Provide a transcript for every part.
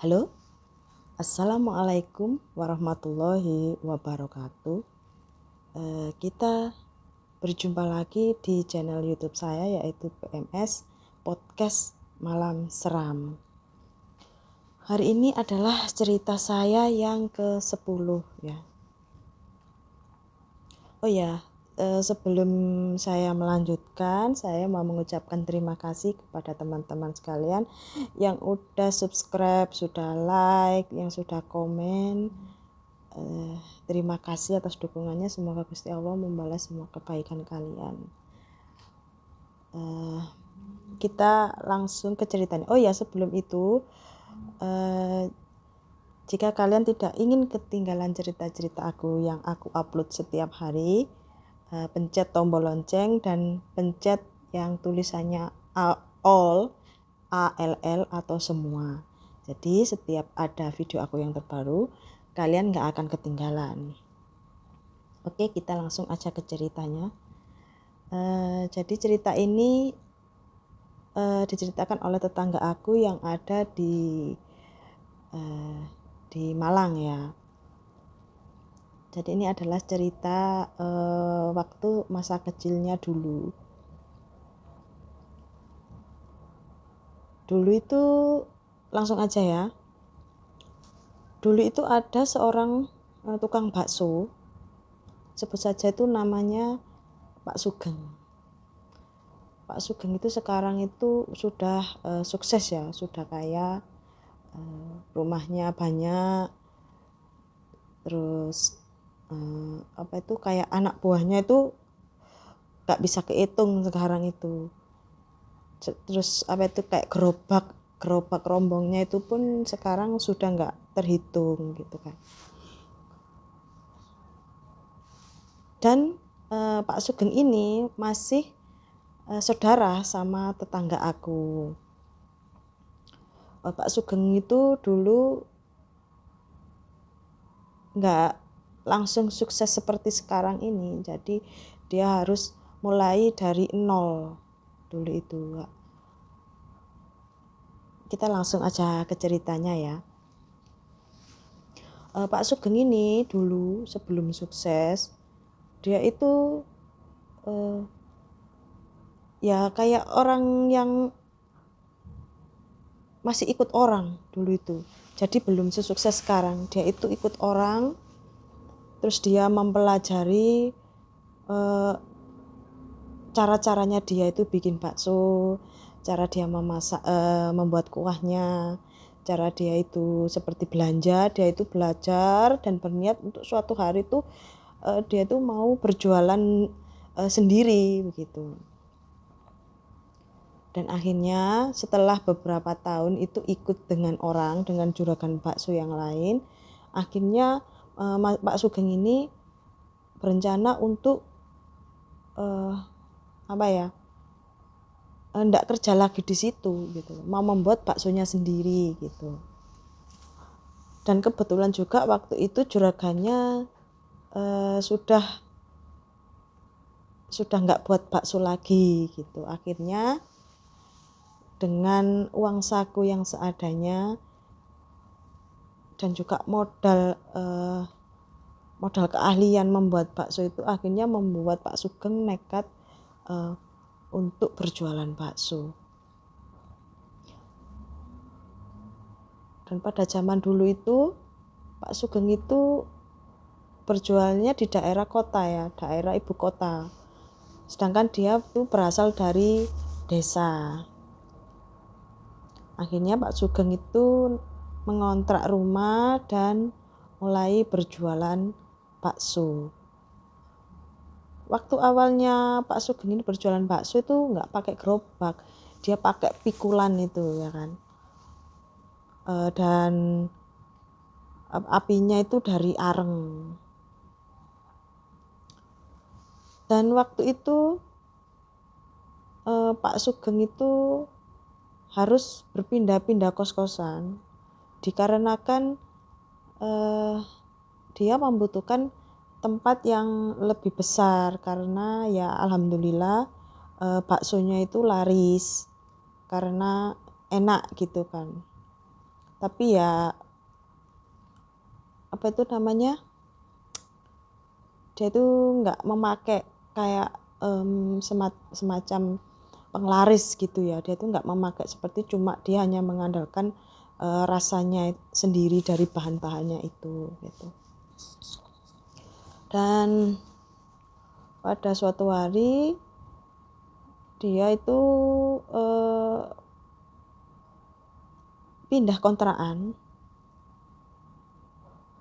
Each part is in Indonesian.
Halo, Assalamualaikum warahmatullahi wabarakatuh. Kita berjumpa lagi di channel YouTube saya, yaitu PMS Podcast Malam Seram. Hari ini adalah cerita saya yang ke-10 ya. Oh ya, sebelum saya melanjutkan, saya mau mengucapkan terima kasih kepada teman-teman sekalian yang udah subscribe, sudah like, yang sudah komen. Terima kasih atas dukungannya. Semoga Gusti Allah membalas semua kebaikan kalian. Kita langsung ke ceritanya. Oh ya, sebelum itu, jika kalian tidak ingin ketinggalan cerita-cerita aku yang aku upload setiap hari, pencet tombol lonceng dan pencet yang tulisannya all, ALL atau semua. Jadi setiap ada video aku yang terbaru, kalian gak akan ketinggalan. Oke, kita langsung aja ke ceritanya. Jadi cerita ini diceritakan oleh tetangga aku yang ada di Malang ya. Jadi ini adalah cerita waktu masa kecilnya dulu. Dulu itu langsung aja ya. Dulu itu ada seorang tukang bakso. Sebut saja itu namanya Pak Sugeng. Pak Sugeng itu sekarang itu sudah sukses ya, sudah kaya, rumahnya banyak, terus kayak anak buahnya itu gak bisa kehitung sekarang itu. Terus kayak gerobak rombongnya itu pun sekarang sudah gak terhitung gitu kan. Dan Pak Sugeng ini masih saudara sama tetangga aku. Pak Sugeng itu dulu nggak langsung sukses seperti sekarang ini, jadi dia harus mulai dari nol dulu itu. Kita langsung aja ke ceritanya ya. Pak Sugeng ini dulu sebelum sukses, dia itu ya kayak orang yang masih ikut orang dulu itu. Jadi belum sesukses sekarang. Dia itu ikut orang, terus dia mempelajari cara-caranya dia itu bikin bakso, cara dia memasak, membuat kuahnya, cara dia itu seperti belanja, dia itu belajar dan berniat untuk suatu hari itu dia itu mau berjualan sendiri begitu. Dan akhirnya setelah beberapa tahun itu ikut dengan juragan bakso yang lain, akhirnya Pak Sugeng ini berencana untuk hendak kerja lagi di situ gitu, mau membuat baksonya sendiri gitu. Dan kebetulan juga waktu itu juragannya sudah nggak buat bakso lagi gitu. Akhirnya dengan uang saku yang seadanya dan juga modal keahlian membuat bakso itu, akhirnya membuat Pak Sugeng nekat untuk berjualan bakso. Dan pada zaman dulu itu Pak Sugeng itu berjualnya di daerah kota ya, daerah ibu kota. Sedangkan dia itu berasal dari desa. Akhirnya Pak Sugeng itu mengontrak rumah dan mulai berjualan bakso. Waktu awalnya Pak Sugeng ini berjualan bakso itu nggak pakai gerobak, dia pakai pikulan itu ya kan. Dan apinya itu dari areng. Dan waktu itu Pak Sugeng itu harus berpindah-pindah kos-kosan dikarenakan dia membutuhkan tempat yang lebih besar, karena ya alhamdulillah baksonya itu laris karena enak gitu kan. Tapi ya apa itu namanya, dia itu nggak memakai kayak semacam penglaris gitu ya. Dia itu nggak memakai seperti, cuma dia hanya mengandalkan rasanya sendiri dari bahan-bahannya itu gitu. Dan pada suatu hari dia itu pindah kontrakan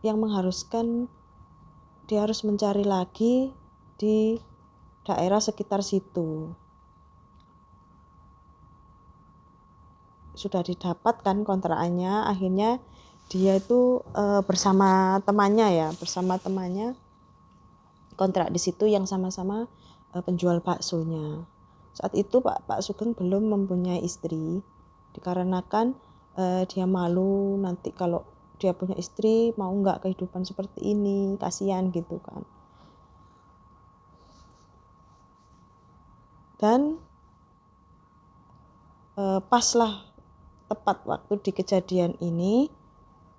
yang mengharuskan dia harus mencari lagi di daerah sekitar situ. Sudah didapatkan kontrakannya, akhirnya dia itu bersama temannya kontrak di situ yang sama-sama penjual baksonya. Saat itu Pak Sugeng belum mempunyai istri, dikarenakan dia malu nanti kalau dia punya istri mau nggak kehidupan seperti ini, kasihan gitu kan. Dan paslah tepat waktu di kejadian ini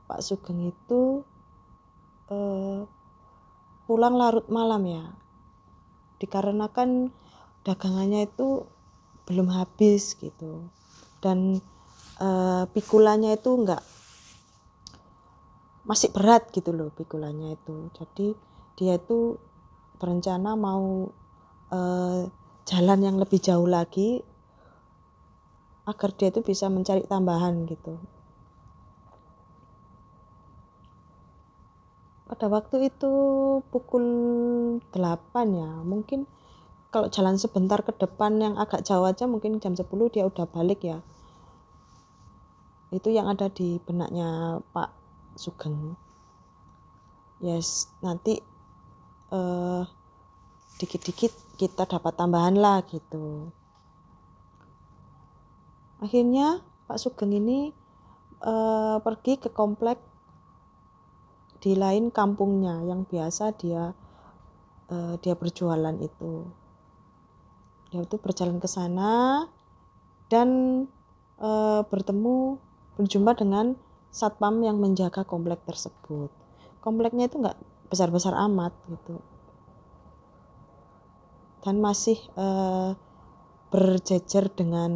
Pak Sugeng itu pulang larut malam ya, dikarenakan dagangannya itu belum habis gitu, dan pikulannya itu masih berat gitu loh pikulannya itu. Jadi dia itu berencana mau jalan yang lebih jauh lagi agar dia itu bisa mencari tambahan gitu. Pada waktu itu pukul 8 ya, mungkin kalau jalan sebentar ke depan yang agak jauh aja mungkin jam 10 dia udah balik ya. Itu yang ada di benaknya Pak Sugeng. Yes, nanti dikit-dikit kita dapat tambahan lah gitu. Akhirnya Pak Sugeng ini pergi ke komplek di lain kampungnya yang biasa dia berjualan itu. Dia itu berjalan ke sana dan berjumpa dengan satpam yang menjaga komplek tersebut. Kompleknya itu nggak besar-besar amat gitu, dan masih berjejer dengan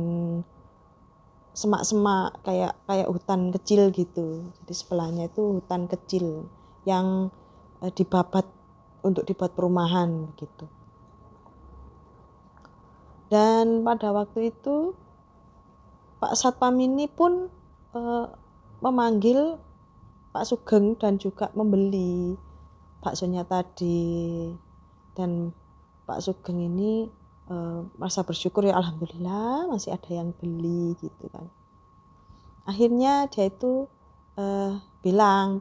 semak-semak kayak hutan kecil gitu. Jadi sebelahnya itu hutan kecil yang dibabat untuk dibuat perumahan gitu. Dan pada waktu itu Pak Satpam ini pun memanggil Pak Sugeng dan juga membeli baksonya tadi. Dan Pak Sugeng ini merasa bersyukur ya, alhamdulillah masih ada yang beli gitu kan. Akhirnya dia itu bilang,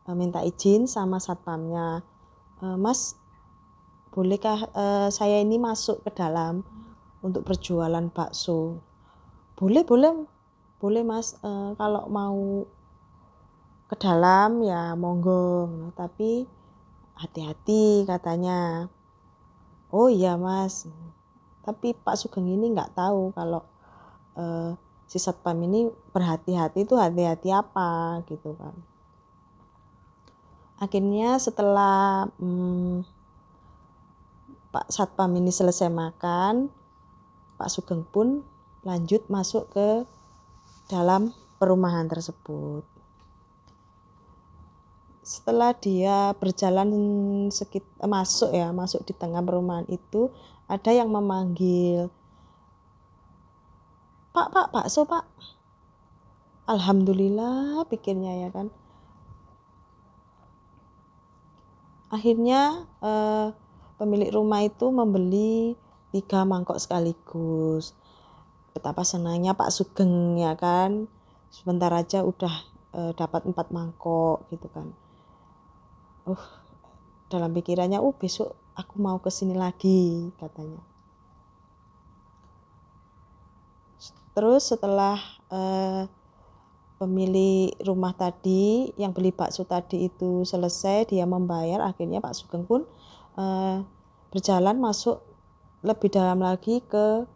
minta izin sama satpamnya, Mas bolehkah saya ini masuk ke dalam untuk berjualan bakso? Boleh Mas, kalau mau ke dalam ya monggo, tapi hati-hati katanya. Oh iya Mas, tapi Pak Sugeng ini nggak tahu kalau si satpam ini berhati-hati itu hati-hati apa gitu kan. Akhirnya setelah Pak Satpam ini selesai makan, Pak Sugeng pun lanjut masuk ke dalam perumahan tersebut. Setelah dia berjalan masuk di tengah perumahan itu, ada yang memanggil, Pak, bakso Pak. Alhamdulillah pikirnya ya kan. Akhirnya pemilik rumah itu membeli 3 mangkok sekaligus. Betapa senangnya Pak Sugeng ya kan, sebentar aja udah dapat 4 mangkok gitu kan. Dalam pikirannya, besok aku mau kesini lagi katanya. Terus setelah pemilik rumah tadi yang beli bakso tadi itu selesai, dia membayar, akhirnya Pak Sugeng pun berjalan masuk lebih dalam lagi ke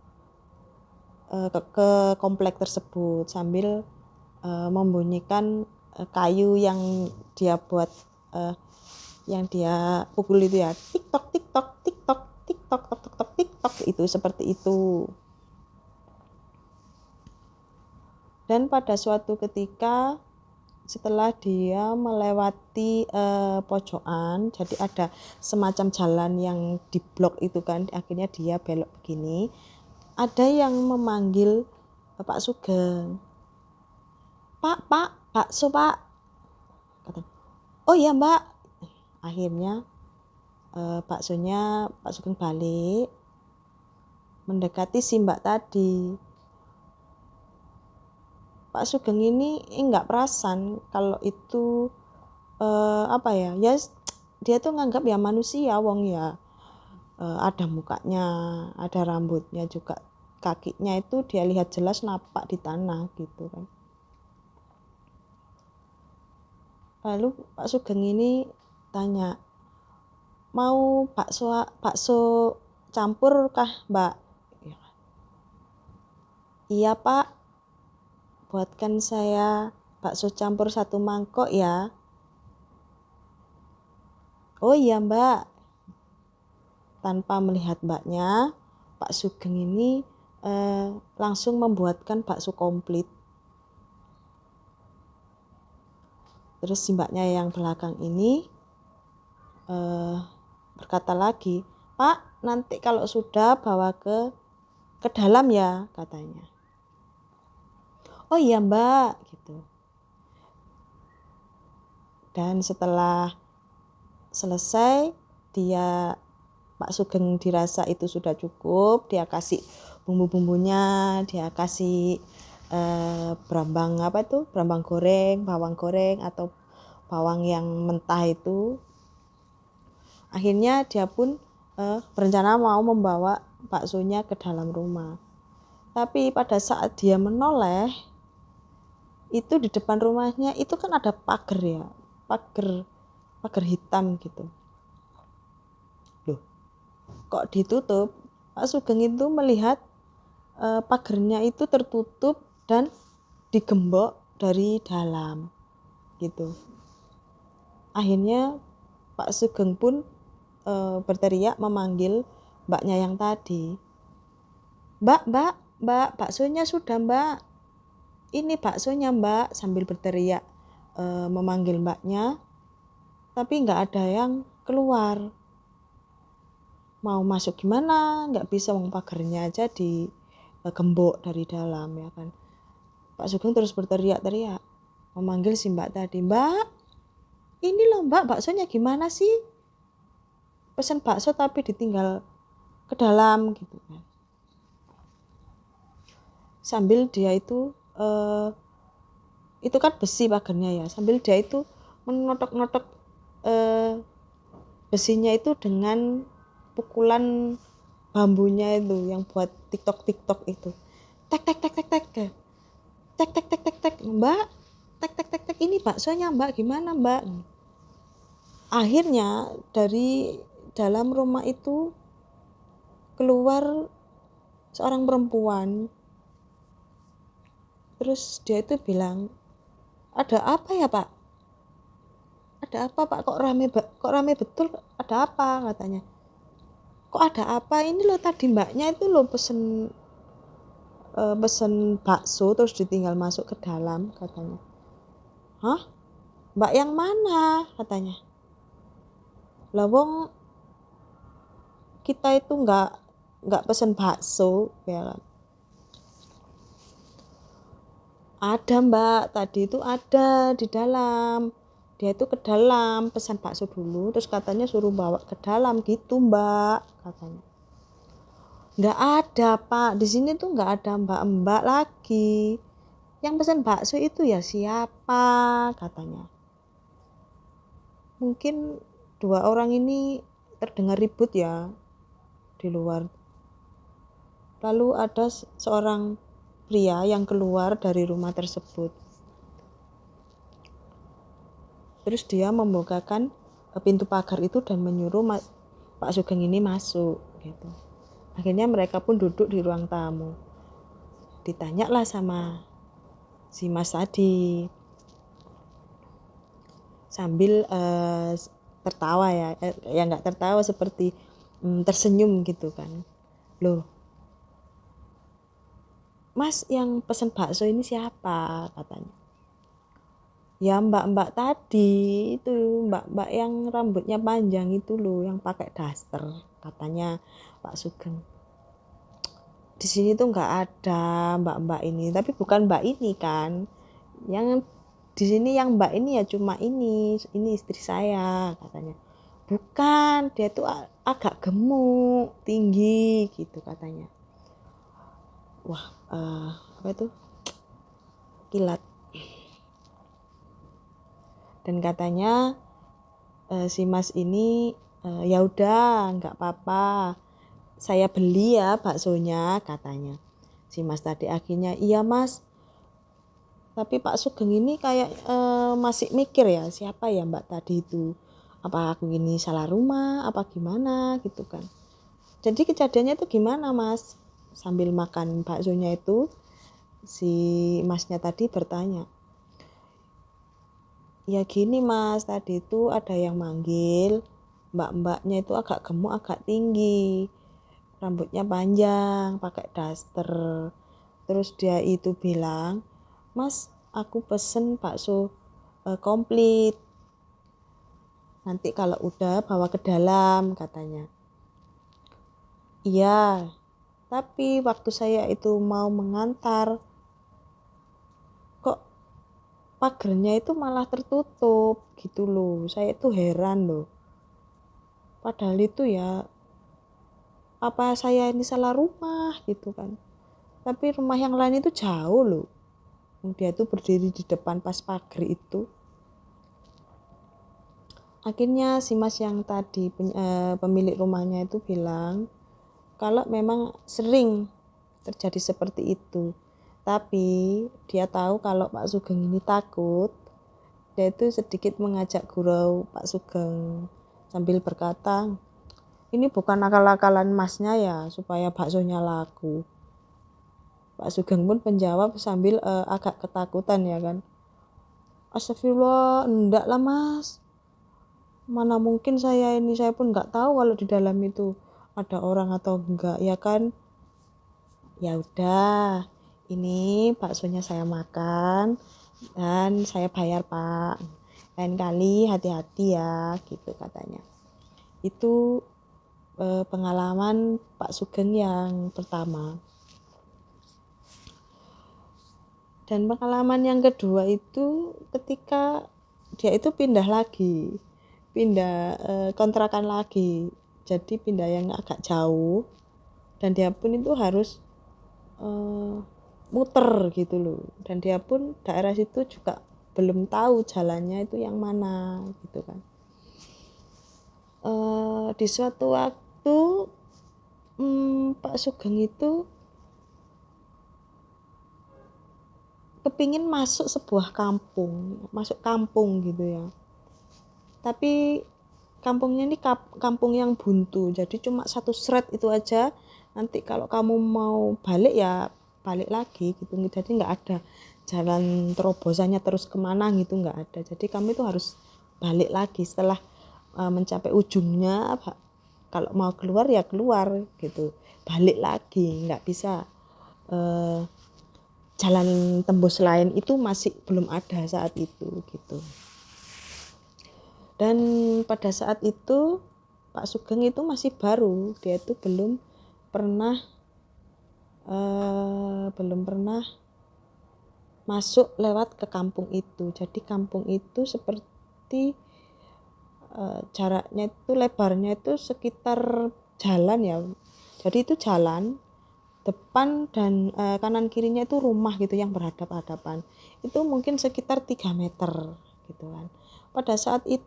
komplek tersebut sambil membunyikan kayu yang dia buat, yang dia pukul itu ya, tiktok tiktok tiktok tiktok tok tok tok tiktok, itu seperti itu. Dan pada suatu ketika setelah dia melewati pojokan, jadi ada semacam jalan yang diblok itu kan, akhirnya dia belok begini, ada yang memanggil Bapak Sugeng, Pak, bakso Pak, kata, oh iya Mbak. Akhirnya baksonya Pak Sugeng balik mendekati si Mbak tadi. Pak Sugeng ini enggak perasan kalau itu apa ya, dia tuh nganggap ya manusia wong ya, ada mukanya, ada rambutnya juga, kakinya itu dia lihat jelas napak di tanah gitu kan. Lalu Pak Sugeng ini tanya, mau bakso campur kah Mbak? Iya Pak, buatkan saya bakso campur 1 mangkok ya. Oh iya Mbak. Tanpa melihat Mbaknya, Pak Sugeng ini langsung membuatkan bakso komplit. Terus si Mbaknya yang belakang ini berkata lagi, Pak, nanti kalau sudah bawa ke dalam ya, katanya. Oh iya Mbak, gitu. Dan setelah selesai, Pak Sugeng dirasa itu sudah cukup, dia kasih bumbu-bumbunya, dia kasih brambang goreng, bawang goreng atau bawang yang mentah itu. Akhirnya dia pun berencana mau membawa baksonya ke dalam rumah. Tapi pada saat dia menoleh, itu di depan rumahnya itu kan ada pagar ya, pagar hitam gitu. Loh, kok ditutup? Pak Sugeng itu melihat pagarnya itu tertutup dan digembok dari dalam gitu. Akhirnya Pak Sugeng pun berteriak memanggil Mbaknya yang tadi, Mbak, baksonya sudah Mbak, ini baksonya Mbak, sambil berteriak memanggil Mbaknya, tapi nggak ada yang keluar. Mau masuk gimana, nggak bisa, wong pagarnya aja digembok dari dalam ya kan. Pak Sugeng terus berteriak-teriak memanggil si Mbak tadi, Mbak, ini loh Mbak, baksonya gimana sih, pesan bakso tapi ditinggal ke dalam gitu kan. Sambil dia itu kan besi pagarnya ya, sambil dia itu menotok-notok besinya itu dengan pukulan bambunya itu yang buat tiktok itu, tek tek tek tek tek tek tek tek tek tek tek, Mbak, tek tek tek tek, ini baksonya Mbak, gimana Mbak? Akhirnya dari dalam rumah itu keluar seorang perempuan. Terus dia itu bilang, ada apa ya Pak? Ada apa Pak? Kok rame betul? Ada apa? Katanya. Kok ada apa? Ini loh tadi Mbaknya itu loh pesen bakso terus ditinggal masuk ke dalam, katanya. Hah? Mbak yang mana? Katanya. Lah wong kita itu nggak pesen bakso ya kan. Ada Mbak, tadi itu ada di dalam. Dia itu ke dalam pesan bakso dulu, terus katanya suruh bawa ke dalam gitu Mbak, katanya. Nggak ada Pak, di sini tuh nggak ada mbak-mbak lagi. Yang pesan bakso itu ya siapa, katanya. Mungkin 2 orang ini terdengar ribut ya di luar. Lalu ada seorang pria yang keluar dari rumah tersebut. Terus dia membukakan pintu pagar itu dan menyuruh Pak Sugeng ini masuk gitu. Akhirnya mereka pun duduk di ruang tamu. Ditanyalah sama si Mas tadi sambil tertawa ya nggak tertawa seperti tersenyum gitu kan. Loh, Mas yang pesen bakso ini siapa, katanya. Ya mbak-mbak tadi itu, mbak-mbak yang rambutnya panjang itu loh, yang pakai daster, katanya Pak Sugeng. Di sini tuh nggak ada mbak-mbak ini, tapi bukan mbak ini kan, yang di sini yang mbak ini ya cuma ini istri saya, katanya. Bukan, dia tuh agak gemuk, tinggi gitu katanya. Wah, apa itu, kilat. Dan katanya si Mas ini ya udah nggak apa-apa, saya beli ya baksonya, katanya. Si Mas tadi akhirnya, iya Mas, tapi Pak Sugeng ini kayak masih mikir ya, siapa ya mbak tadi itu, apa aku ini salah rumah apa gimana gitu kan. Jadi kejadiannya itu gimana Mas? Sambil makan baksonya itu si Masnya tadi bertanya, ya gini Mas, tadi itu ada yang manggil, mbak-mbaknya itu agak gemuk, agak tinggi, rambutnya panjang, pakai daster. Terus dia itu bilang, Mas, aku pesen bakso komplit, nanti kalau udah bawa ke dalam, katanya. Iya, tapi waktu saya itu mau mengantar, kok pagernya itu malah tertutup gitu loh. Saya itu heran loh. Padahal itu ya, apa saya ini salah rumah gitu kan. Tapi rumah yang lain itu jauh loh. Dia tuh berdiri di depan pas pagar itu. Akhirnya si Mas yang tadi pemilik rumahnya itu bilang kalau memang sering terjadi seperti itu. Tapi dia tahu kalau Pak Sugeng ini takut. Dia itu sedikit mengajak gurau Pak Sugeng sambil berkata, ini bukan akal-akalan Masnya ya supaya baksonya laku. Pak Sugeng pun menjawab sambil agak ketakutan ya kan. Astagfirullah, enggak lah Mas. Mana mungkin saya pun nggak tahu kalau di dalam itu ada orang atau enggak ya kan. Ya udah, ini baksonya saya makan dan saya bayar Pak. Lain kali hati-hati ya gitu katanya. Itu pengalaman Pak Sugeng yang pertama. Dan pengalaman yang kedua itu ketika dia itu pindah kontrakan lagi, jadi pindah yang agak jauh, dan dia pun itu harus muter gitu loh, dan dia pun daerah situ juga belum tahu jalannya itu yang mana gitu kan. Di suatu waktu Pak Sugeng itu kepingin masuk sebuah masuk kampung gitu ya, tapi kampungnya ini kampung yang buntu, jadi cuma satu seret itu aja, nanti kalau kamu mau balik ya balik lagi gitu, jadi nggak ada jalan terobosannya terus kemana gitu, nggak ada, jadi kamu itu harus balik lagi setelah mencapai ujungnya. Kalau mau keluar ya keluar gitu, balik lagi, nggak bisa jalan tembus lain itu masih belum ada saat itu gitu. Dan pada saat itu Pak Sugeng itu masih baru, dia itu belum pernah masuk lewat ke kampung itu. Jadi kampung itu seperti jaraknya itu, lebarnya itu sekitar jalan ya. Jadi itu jalan, depan dan kanan kirinya itu rumah gitu yang berhadap-hadapan. Itu mungkin sekitar 3 meter gitu kan. Pada saat itu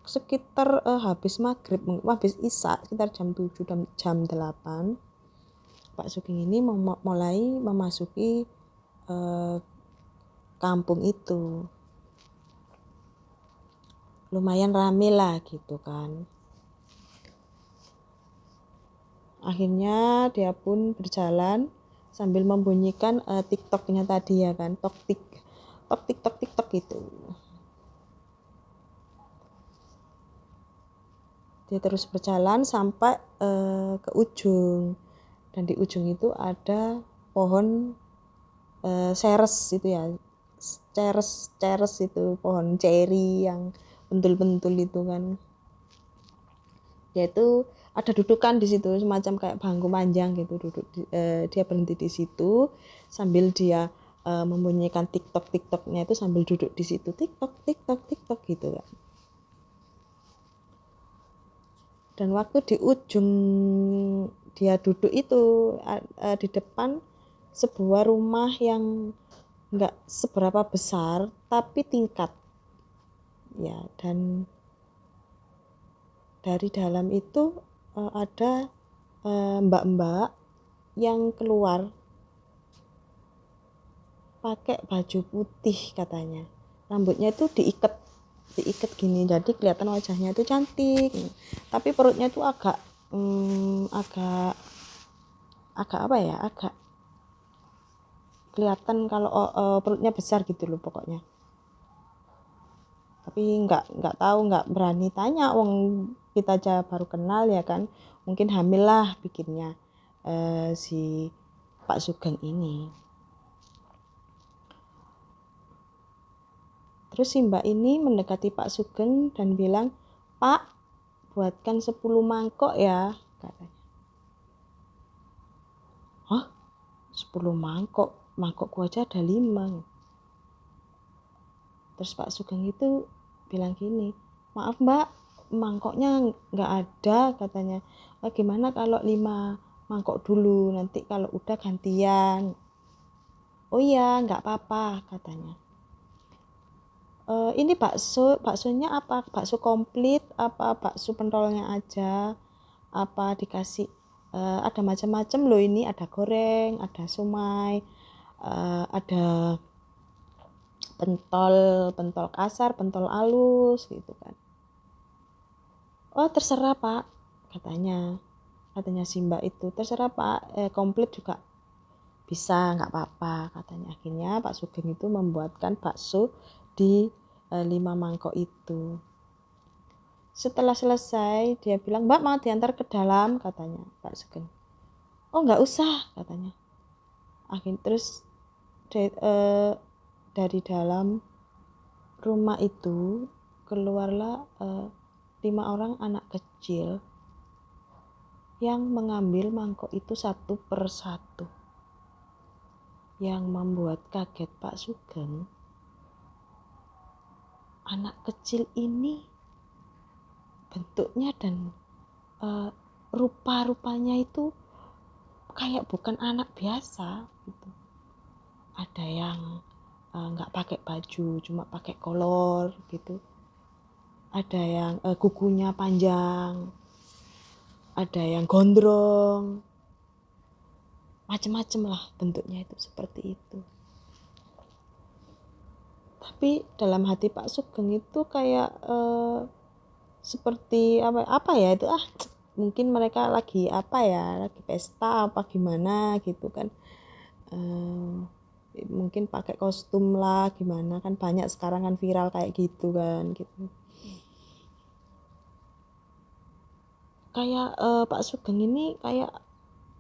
sekitar habis maghrib, habis isya, sekitar jam 7 dan jam 8, Pak Sugeng ini mulai memasuki kampung itu. Lumayan rame lah gitu kan. Akhirnya dia pun berjalan sambil membunyikan TikToknya tadi ya kan, tok TikTok gitu. Dia terus berjalan sampai ke ujung, dan di ujung itu ada pohon ceres itu ya, ceres itu pohon ceri yang bentul-bentul itu kan. Yaitu ada dudukan di situ semacam kayak bangku panjang gitu, dia berhenti di situ sambil dia membunyikan TikToknya itu sambil duduk di situ, TikTok gitu kan. Dan waktu di ujung dia duduk itu di depan sebuah rumah yang enggak seberapa besar tapi tingkat ya, dan dari dalam itu ada mbak-mbak yang keluar pakai baju putih katanya, rambutnya itu diikat gini jadi kelihatan wajahnya itu cantik, tapi perutnya itu agak apa ya, agak kelihatan kalau perutnya besar gitu loh pokoknya. Tapi nggak tahu, nggak berani tanya, wong kita aja baru kenal ya kan, mungkin hamil lah bikinnya si Pak Sugeng ini. Terus si mbak ini mendekati Pak Sugeng dan bilang, "Pak, buatkan 10 mangkok ya," katanya. "Hah? 10 mangkok? Mangkokku aja ada 5. Terus Pak Sugeng itu bilang gini, "Maaf mbak, mangkoknya nggak ada," katanya. "Gimana kalau 5 mangkok dulu, nanti kalau udah gantian." "Oh iya, nggak apa-apa," katanya. Ini baksonya apa? Bakso komplit apa bakso pentolnya aja? Apa dikasih ada macam-macam loh ini, ada goreng, ada somai, ada pentol kasar, pentol halus gitu kan. "Oh terserah pak," katanya si mbak itu. "Terserah pak, komplit juga bisa, nggak apa-apa," katanya. Akhirnya Pak Sugeng itu membuatkan bakso di 5 mangkok itu. Setelah selesai dia bilang, "Mbak mau diantar ke dalam," katanya Pak Sugeng. "Oh nggak usah," katanya. Akhirnya terus dari dalam rumah itu keluarlah 5 orang anak kecil yang mengambil mangkok itu satu per satu. Yang membuat kaget Pak Sugeng, anak kecil ini bentuknya dan rupa-rupanya itu kayak bukan anak biasa gitu. Ada yang nggak pakai baju, cuma pakai kolor gitu. Ada yang kukunya panjang, ada yang gondrong, macem-macem lah bentuknya itu seperti itu. Tapi dalam hati Pak Sugeng itu kayak seperti apa ya itu, mungkin mereka lagi apa ya, lagi pesta apa gimana gitu kan, mungkin pakai kostum lah gimana kan, banyak sekarang kan viral kayak gitu kan gitu. Kayak Pak Sugeng ini kayak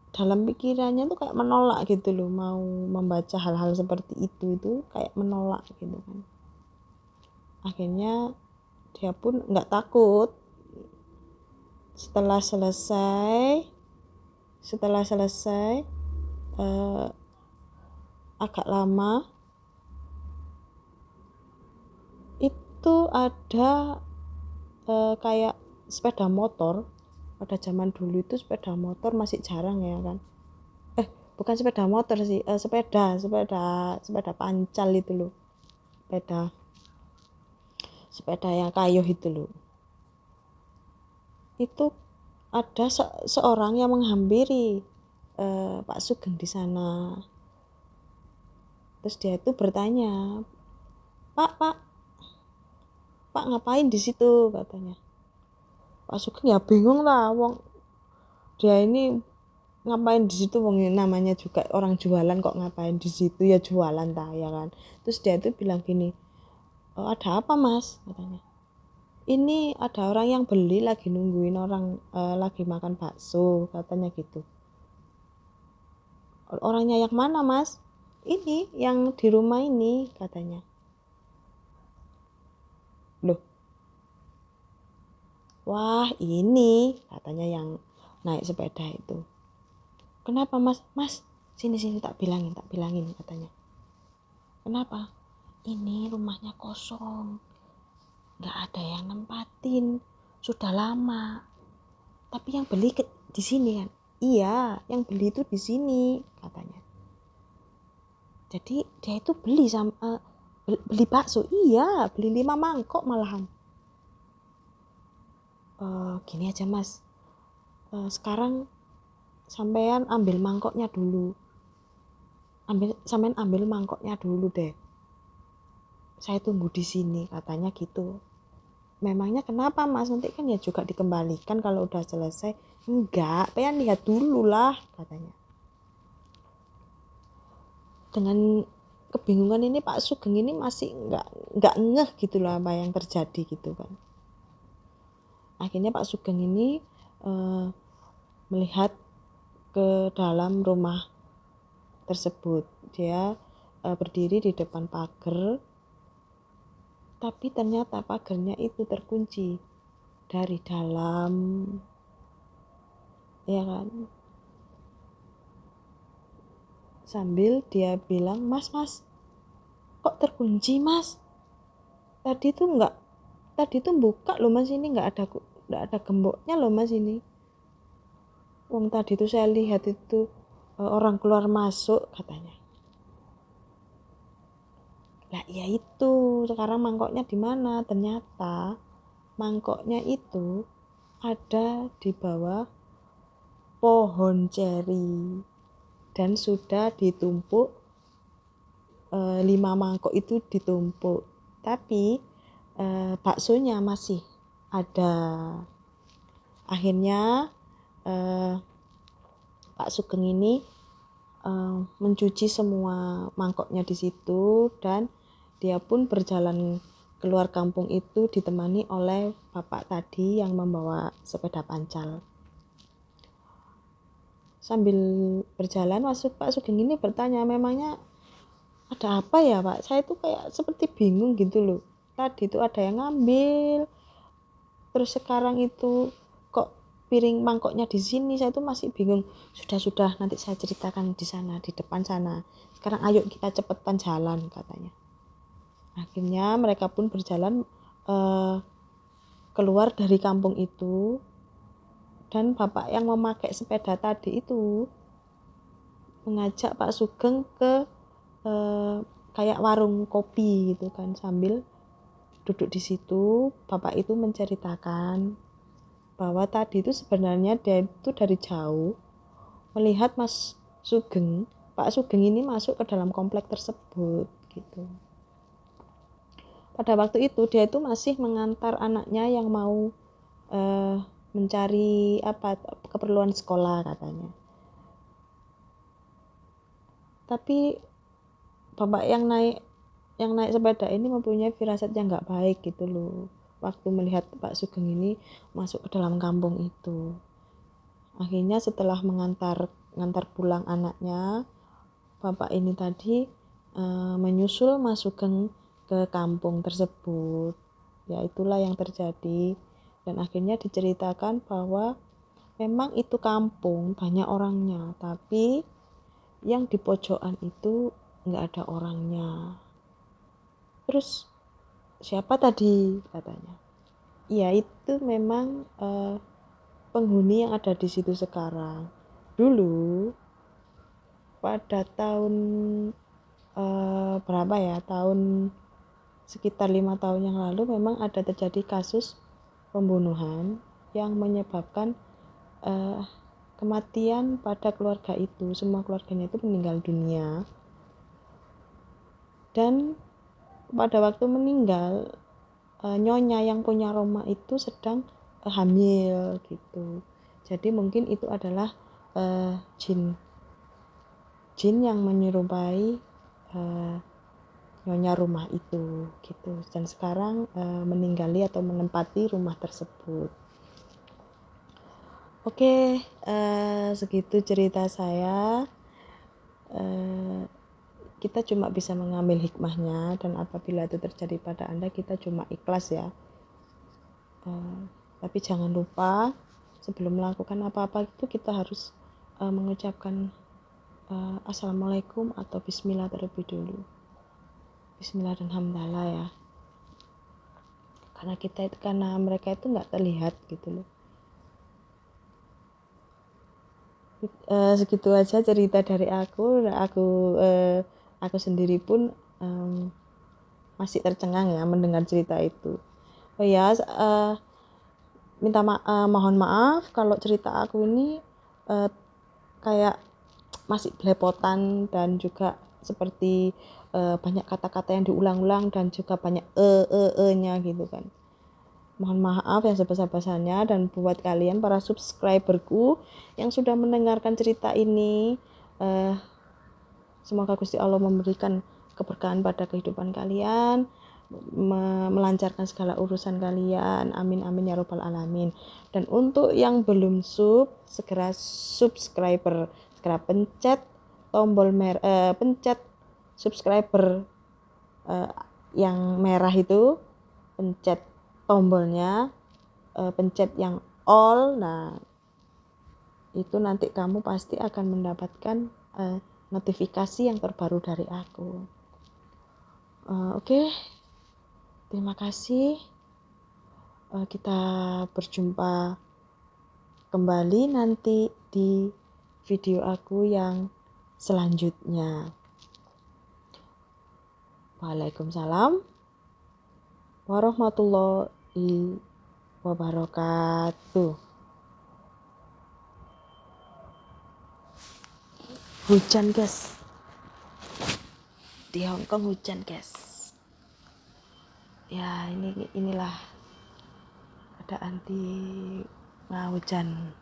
dalam pikirannya tuh kayak menolak gitu loh, mau membaca hal-hal seperti itu kayak menolak gitu kan. Akhirnya dia pun nggak takut. Setelah selesai agak lama itu ada kayak sepeda motor. Pada zaman dulu itu sepeda motor masih jarang ya kan, bukan sepeda motor sih, sepeda pancal itu loh, sepeda yang kayu itu loh. Itu ada seorang yang menghampiri Pak Sugeng di sana. Terus dia itu bertanya, Pak ngapain di situ?" katanya. Pak Sugeng ya bingung lah, wong dia ini ngapain di situ, wong namanya juga orang jualan, kok ngapain di situ, ya jualan ta ya kan. Terus dia itu bilang gini, ada apa mas, katanya. Ini ada orang yang beli, lagi nungguin orang, lagi makan bakso, katanya gitu. Orangnya yang mana mas? Ini yang di rumah ini, katanya. Loh, wah ini, katanya yang naik sepeda itu. Kenapa mas? Mas, sini tak bilangin, katanya. Kenapa? Ini rumahnya kosong, nggak ada yang nempatin, sudah lama. Tapi yang beli di sini kan? Iya, yang beli itu di sini, katanya. Jadi dia itu beli bakso, iya, beli 5 mangkok malahan. Gini aja mas, sekarang sampean ambil mangkoknya dulu, sampean ambil mangkoknya dulu deh, saya tunggu di sini, katanya gitu. Memangnya kenapa mas, nanti kan ya juga dikembalikan kalau udah selesai. Enggak, pengen lihat dulu lah, katanya. Dengan kebingungan ini Pak Sugeng ini masih nggak ngeh gitu loh apa yang terjadi gitu kan. Akhirnya Pak Sugeng ini melihat ke dalam rumah tersebut. Dia berdiri di depan pagar, tapi ternyata pagarnya itu terkunci dari dalam, ya kan. Sambil dia bilang, mas kok terkunci mas, tadi tuh buka loh mas, ini nggak ada gemboknya loh mas ini. Wong tadi tuh saya lihat itu orang keluar masuk, katanya. Lah ya itu, sekarang mangkoknya di mana? Ternyata mangkoknya itu ada di bawah pohon ceri dan sudah ditumpuk, 5 mangkok itu ditumpuk, tapi baksonya masih ada. Akhirnya Pak Sugeng ini mencuci semua mangkoknya di situ, dan dia pun berjalan keluar kampung itu ditemani oleh bapak tadi yang membawa sepeda pancal. Sambil berjalan, Pak Sugeng ini bertanya, memangnya ada apa ya Pak? Saya tuh kayak seperti bingung gitu loh. Tadi itu ada yang ngambil, terus sekarang itu kok piring mangkoknya di sini. Saya tuh masih bingung. Sudah, nanti saya ceritakan di sana, di depan sana. Sekarang ayo kita cepetan jalan, katanya. Akhirnya mereka pun berjalan keluar dari kampung itu, dan bapak yang memakai sepeda tadi itu mengajak Pak Sugeng ke kayak warung kopi gitu kan. Sambil duduk di situ, bapak itu menceritakan bahwa tadi itu sebenarnya dia itu dari jauh melihat Pak Sugeng ini masuk ke dalam komplek tersebut gitu. Pada waktu itu dia itu masih mengantar anaknya yang mau mencari keperluan sekolah, katanya. Tapi bapak yang naik sepeda ini mempunyai firasat yang nggak baik gitu loh, waktu melihat Pak Sugeng ini masuk ke dalam kampung itu. Akhirnya setelah mengantar pulang anaknya, bapak ini tadi menyusul Mas Sugeng ke kampung tersebut. Ya itulah yang terjadi, dan akhirnya diceritakan bahwa memang itu kampung banyak orangnya, tapi yang di pojokan itu nggak ada orangnya. Terus siapa tadi, katanya. Ya itu memang penghuni yang ada di situ sekarang. Dulu pada tahun berapa ya, tahun sekitar 5 tahun yang lalu memang ada terjadi kasus pembunuhan yang menyebabkan kematian pada keluarga itu. Semua keluarganya itu meninggal dunia, dan pada waktu meninggal nyonya yang punya rumah itu sedang hamil gitu. Jadi mungkin itu adalah jin yang menyerupai nyonya rumah itu gitu, dan sekarang meninggali atau menempati rumah tersebut. Oke, segitu cerita saya. Kita cuma bisa mengambil hikmahnya, dan apabila itu terjadi pada Anda, kita cuma ikhlas ya. Tapi jangan lupa sebelum melakukan apa-apa itu kita harus mengucapkan assalamualaikum atau bismillah terlebih dulu. Bismillah dan hamdalah ya. Karena mereka itu nggak terlihat gitu loh. Segitu aja cerita dari aku. Aku sendiri pun masih tercengang ya mendengar cerita itu. Oh ya, mohon maaf kalau cerita aku ini kayak masih belepotan, dan juga seperti banyak kata-kata yang diulang-ulang dan juga banyak nya gitu kan. Mohon maaf yang sebesar-besarnya. Dan buat kalian para subscriberku yang sudah mendengarkan cerita ini, semoga Gusti Allah memberikan keberkahan pada kehidupan kalian, melancarkan segala urusan kalian, amin amin ya robbal alamin. Dan untuk yang belum segera subscriber, segera pencet tombol pencet subscriber yang merah itu, pencet tombolnya, pencet yang all. Nah, itu nanti kamu pasti akan mendapatkan notifikasi yang terbaru dari aku. Oke. Terima kasih. Kita berjumpa kembali nanti di video aku yang selanjutnya. Waalaikumsalam warahmatullahi wabarakatuh. Hujan guys, di Hongkong hujan guys. Ya inilah keadaan di hujan.